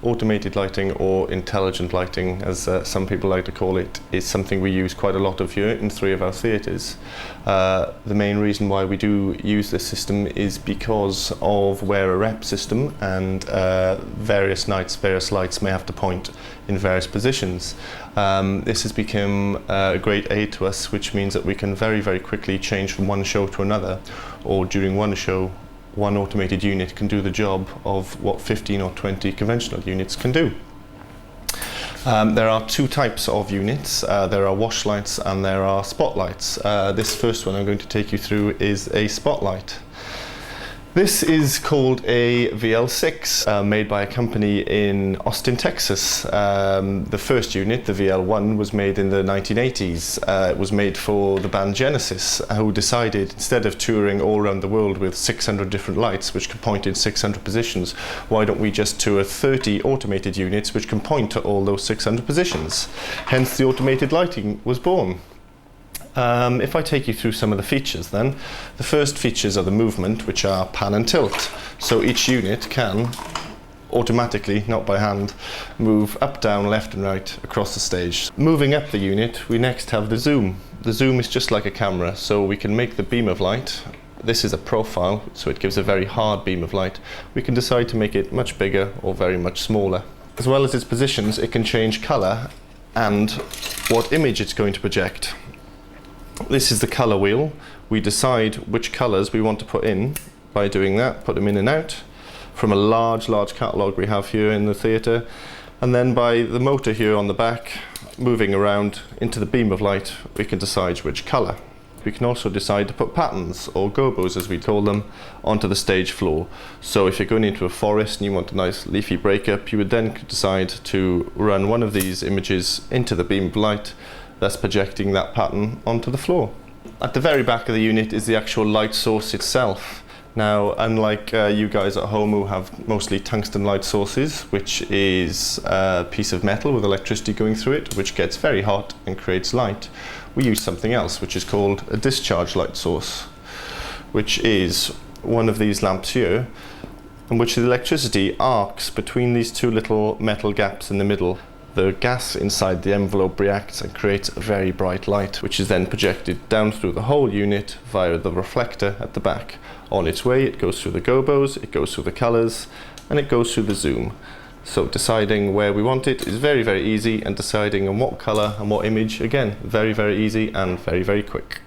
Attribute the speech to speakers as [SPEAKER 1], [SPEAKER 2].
[SPEAKER 1] Automated lighting, or intelligent lighting as some people like to call it, is something we use quite a lot of here in 3 of our theatres. The main reason why we do use this system is because of where a rep system and various lights may have to point in various positions. This has become a great aid to us, which means that we can very quickly change from one show to another, or during one show one automated unit can do the job of what 15 or 20 conventional units can do. There are 2 types of units. There are wash lights and there are spotlights. This first one I'm going to take you through is a spotlight. This is called a VL6, made by a company in Austin, Texas. The first unit, the VL1, was made in the 1980s. It was made for the band Genesis, who decided, instead of touring all around the world with 600 different lights which could point in 600 positions, why don't we just tour 30 automated units which can point to all those 600 positions? Hence the automated lighting was born. If I take you through some of the features then, the first features are the movement, which are pan and tilt. So each unit can automatically, not by hand, move up, down, left and right across the stage. Moving up the unit, we next have the zoom. The zoom is just like a camera, so we can make the beam of light. This is a profile, so it gives a very hard beam of light. We can decide to make it much bigger or very much smaller. As well as its positions, it can change colour and what image it's going to project. This is the colour wheel. We decide which colours we want to put in by doing that, put them in and out from a large catalogue we have here in the theatre, and then by the motor here on the back moving around into the beam of light, we can decide which colour. We can also decide to put patterns, or gobos as we call them, onto the stage floor. So if you're going into a forest and you want a nice leafy breakup, you would then decide to run one of these images into the beam of light, thus projecting that pattern onto the floor. At the very back of the unit is the actual light source itself. Now, unlike you guys at home who have mostly tungsten light sources, which is a piece of metal with electricity going through it, which gets very hot and creates light, we use something else, which is called a discharge light source, which is one of these lamps here, in which the electricity arcs between these 2 little metal gaps in the middle. The gas inside the envelope reacts and creates a very bright light, which is then projected down through the whole unit via the reflector at the back. On its way, it goes through the gobos, it goes through the colours, and it goes through the zoom. So deciding where we want it is very easy, and deciding on what colour and what image, again, very easy and very quick.